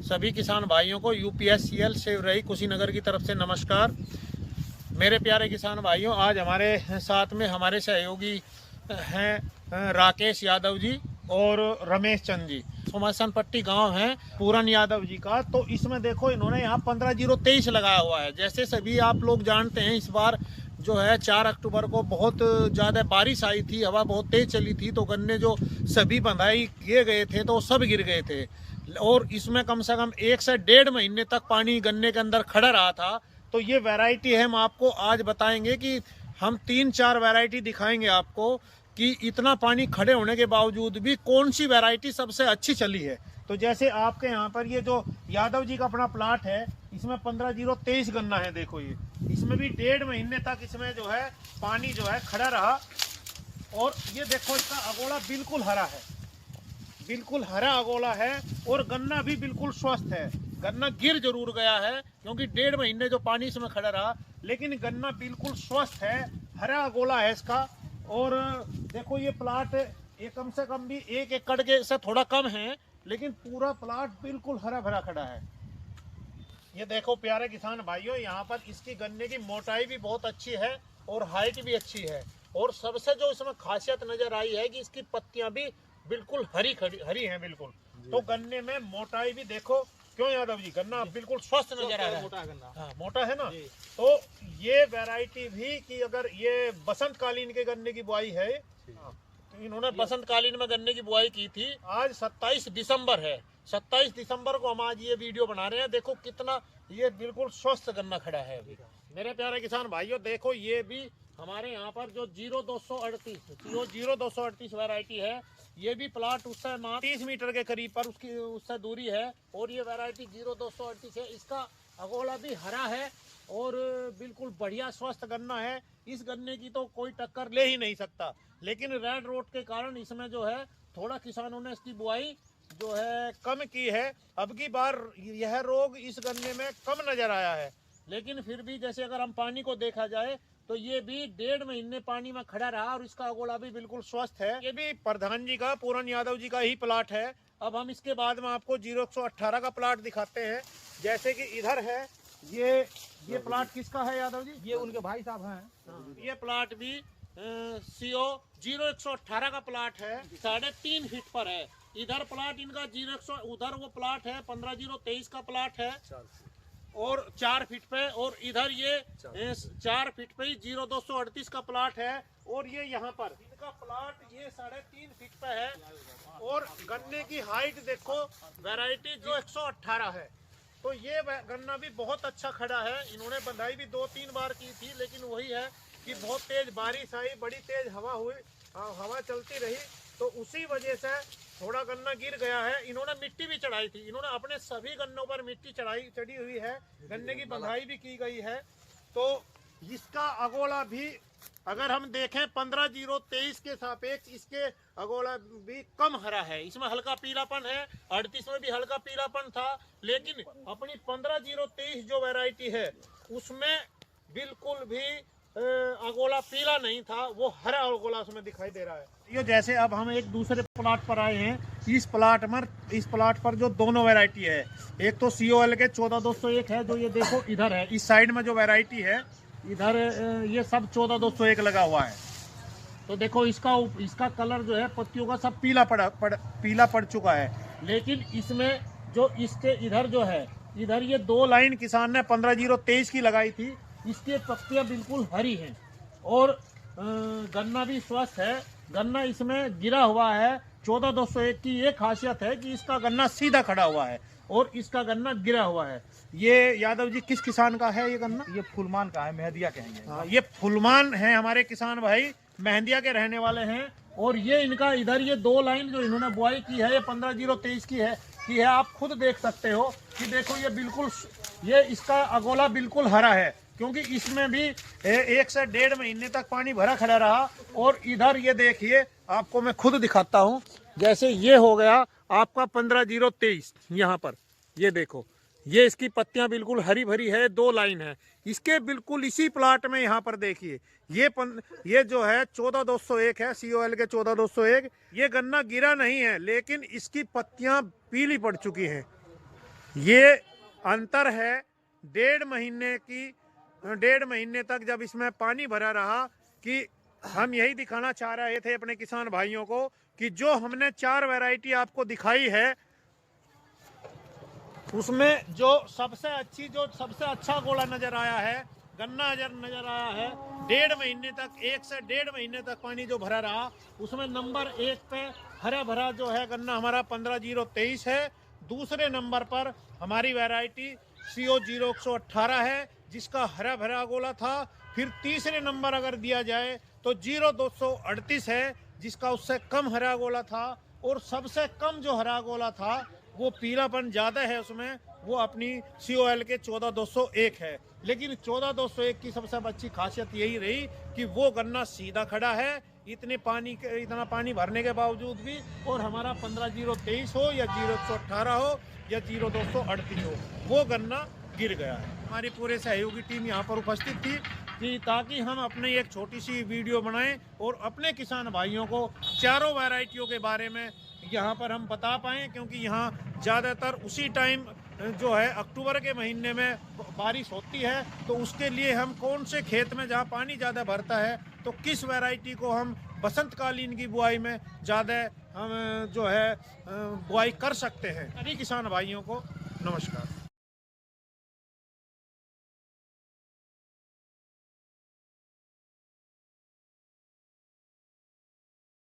सभी किसान भाइयों को यूपीएससीएल सेवरई कुशीनगर की तरफ से नमस्कार। मेरे प्यारे किसान भाइयों, आज हमारे साथ में हमारे सहयोगी हैं राकेश यादव जी और रमेश चंद जी। सोमासन पट्टी गांव है पूरन यादव जी का। तो इसमें देखो, इन्होंने यहाँ 15-0-23 लगाया हुआ है। जैसे सभी आप लोग जानते हैं, इस बार जो है 4 अक्टूबर को बहुत ज़्यादा बारिश आई थी, हवा बहुत तेज चली थी, तो गन्ने जो सभी बंधाई किए गए थे तो सब गिर गए थे। और इसमें कम से कम 1 से 1.5 महीने तक पानी गन्ने के अंदर खड़ा रहा था। तो ये वैरायटी है, हम आपको आज बताएंगे कि हम 3-4 वैरायटी दिखाएंगे आपको कि इतना पानी खड़े होने के बावजूद भी कौन सी वैरायटी सबसे अच्छी चली है। तो जैसे आपके यहाँ पर ये जो यादव जी का अपना प्लाट है, इसमें 15-0-23 गन्ना है। देखो ये, इसमें भी 1.5 महीने तक इसमें जो है पानी जो है खड़ा रहा। और ये देखो, इसका अगोला बिल्कुल हरा है, बिल्कुल हरा अगोला है। और गन्ना भी बिल्कुल स्वस्थ है। गन्ना गिर जरूर गया है क्योंकि 1.5 महीने जो पानी इसमें खड़ा रहा, लेकिन गन्ना बिल्कुल स्वस्थ है, हरा अगोला है इसका। और देखो ये प्लाट, ये कम से कम भी 1 एकड़ के से थोड़ा कम है, लेकिन पूरा प्लाट बिल्कुल हरा भरा खड़ा है। ये देखो प्यारे किसान भाइयों, यहाँ पर इसकी गन्ने की मोटाई भी बहुत अच्छी है और हाइट भी अच्छी है। और सबसे जो इसमें खासियत नजर आई है कि इसकी पत्तियां भी बिल्कुल हरी हैं बिल्कुल। तो गन्ने में मोटाई भी देखो, क्यों यादव जी, गन्ना बिल्कुल स्वस्थ नजर आ रहा है। मोटा गन्ना, हाँ मोटा है ना। तो ये वैरायटी भी कि अगर ये बसंत कालीन के गन्ने की बुआई है, तो इन्होंने बसंत कालीन में गन्ने की बुआई की थी। आज 27 दिसंबर है, 27 दिसंबर को हम आज ये वीडियो बना रहे हैं। देखो कितना ये बिल्कुल स्वस्थ गन्ना खड़ा है अभी। मेरे प्यारे किसान भाइयों, देखो ये भी हमारे यहाँ पर जो 0238 वैरायटी है, ये भी प्लाट उससे 30 मीटर के करीब पर उससे दूरी है। और ये वैरायटी 0238 है। इसका अगोला भी हरा है और बिल्कुल बढ़िया स्वस्थ गन्ना है। इस गन्ने की तो कोई टक्कर ले ही नहीं सकता। लेकिन रेड रोड के कारण इसमें जो है थोड़ा किसानों ने इसकी बुआई जो है कम की है। अब की बार यह रोग इस गन्ने में कम नजर आया है। लेकिन फिर भी जैसे अगर हम पानी को देखा जाए तो ये भी 1.5 महीने पानी में खड़ा रहा और इसका अगोला भी बिल्कुल स्वस्थ है। ये भी प्रधान जी का, पूरन यादव जी का ही प्लाट है। अब हम इसके बाद में आपको 0118 का प्लाट दिखाते हैं। जैसे कि इधर है ये प्लाट किसका है यादव जी? ये उनके भाई साहब हैं। ये प्लाट भी CO 0118 का प्लाट है, 3.5 फीट पर है। इधर प्लाट इनका 0100, उधर वो प्लाट है 15-0-23 का प्लाट है और 4 फीट पे। और इधर ये 4 फीट पे ही 0238 का प्लाट है। और ये यहाँ पर इनका प्लाट ये 3.5 फीट पे है। और गन्ने की हाइट देखो, वैरायटी जो 118 है। तो ये गन्ना भी बहुत अच्छा खड़ा है। इन्होंने बंधाई भी 2-3 बार की थी, लेकिन वही है कि बहुत तेज बारिश आई, बड़ी तेज हवा हुई, हवा चलती रही, तो उसी वजह से थोड़ा गन्ना गिर गया है। इन्होंने मिट्टी भी चढ़ाई थी, इन्होंने अपने सभी गन्नों पर मिट्टी चढ़ी हुई है, गन्ने की बंधाई भी की गई है। तो इसका अगोला भी अगर हम देखें 15-0-23 के सापेक्ष इसके अगोला भी कम हरा है। इसमें हल्का पीलापन है, 38 में भी हल्का पीलापन था, लेकिन अपनी 15-0-23 जो वैरायटी है उसमें बिल्कुल भी अगोला पीला नहीं था, वो हरा अगोला उसमें दिखाई दे रहा है। ये जैसे अब हम एक दूसरे प्लाट पर आए हैं। इस प्लाट पर जो दोनों वैरायटी है, एक तो COL के 14201 है, जो ये देखो इधर है, इस साइड में जो वैरायटी है इधर ये सब 14201 लगा हुआ है। तो देखो इसका कलर जो है पत्तियों का सब पीला पड़ चुका है। लेकिन इसमें जो इसके इधर जो है, इधर ये 2 लाइन किसान ने 15-0-23 की लगाई थी, इसके पत्तियां बिल्कुल हरी हैं और गन्ना भी स्वस्थ है। गन्ना इसमें गिरा हुआ है। 14201 की ये खासियत है कि इसका गन्ना सीधा खड़ा हुआ है और इसका गन्ना गिरा हुआ है। ये यादव जी किस किसान का है ये गन्ना? ये फुलमान का है, मेहंदिया के हैं। हाँ, ये फुलमान है, हमारे किसान भाई मेहंदिया के रहने वाले हैं। और ये इनका इधर ये 2 लाइन जो इन्होंने बुआई की है, ये 15-0-23 की है। आप खुद देख सकते हो कि देखो ये बिल्कुल, ये इसका अगोला बिल्कुल हरा है, क्योंकि इसमें भी 1 से 1.5 महीने तक पानी भरा खड़ा रहा। और इधर ये देखिए, आपको मैं खुद दिखाता हूँ। जैसे ये हो गया आपका 15-0-23, यहाँ पर ये देखो, ये इसकी पत्तियां बिल्कुल हरी भरी है, 2 लाइन है। इसके बिल्कुल इसी प्लाट में यहाँ पर देखिए ये जो है 14201 है, COL के 14201। ये गन्ना गिरा नहीं है, लेकिन इसकी पत्तियां पीली पड़ चुकी हैं। ये अंतर है 1.5 महीने तक जब इसमें पानी भरा रहा कि हम यही दिखाना चाह रहे थे अपने किसान भाइयों को कि जो हमने 4 वैरायटी आपको दिखाई है उसमें जो सबसे अच्छा गोला नजर आया है, गन्ना नजर आया है 1.5 महीने तक, 1 से 1.5 महीने तक पानी जो भरा रहा उसमें नंबर 1 पे हरा भरा जो है गन्ना हमारा 15-0-23 है। दूसरे नंबर पर हमारी वैरायटी CO-0-118 है जिसका हरा भरा गोला था। फिर तीसरे नंबर अगर दिया जाए तो 0-238 है जिसका उससे कम हरा गोला था। और सबसे कम जो हरा गोला था वो पीलापन ज़्यादा है उसमें, वो अपनी COL के 14-201 है। लेकिन 14-201 की सबसे अच्छी खासियत यही रही कि वो गन्ना सीधा खड़ा है इतना पानी भरने के बावजूद भी, और हमारा 15-0-23 हो या 0-118 हो या 0-238 हो वो गन्ना गिर गया है। हमारी पूरे सहयोगी टीम यहाँ पर उपस्थित थी कि ताकि हम अपनी एक छोटी सी वीडियो बनाएं और अपने किसान भाइयों को चारों वैरायटियों के बारे में यहाँ पर हम बता पाएँ, क्योंकि यहाँ ज़्यादातर उसी टाइम जो है अक्टूबर के महीने में बारिश होती है। तो उसके लिए हम कौन से खेत में जहाँ पानी ज़्यादा भरता है तो किस वैरायटी को हम बसंतकालीन की बुआई में ज़्यादा हम जो है बुआई कर सकते हैं। सभी किसान भाइयों को नमस्कार।